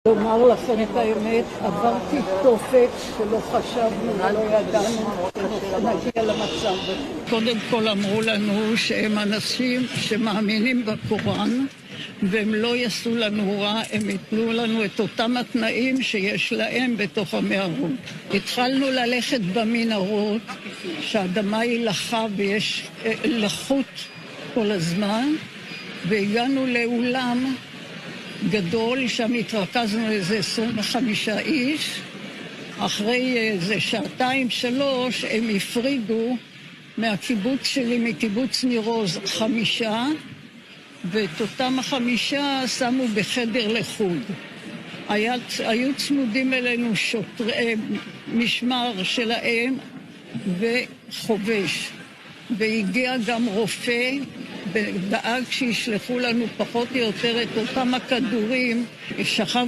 לומר לכם את האמת, עברתי תופת שלא חשבנו ולא ידענו נגיע למצב. קודם כל אמרו לנו שהם אנשים שמאמינים בקוראן והם לא יעשו לנו רע, הם ייתנו לנו את אותם התנאים שיש להם בתוך המערות. התחלנו ללכת במנהרות שהאדמה היא לחה ויש לחות כל הזמן, והגענו לאולם גדול, שם התרכזנו איזה 25 איש. אחרי איזה שעתיים שלוש הם הפרידו מהקיבוץ שלי, מקיבוץ ניר עוז 5, ואת אותם 5 שמו בחדר לחוד. היו צמודים אלינו שוטרי משמר שלהם וחובש, והגיע גם רופא ודאג שישלחו לנו פחות או יותר את אותם הכדורים. שכבנו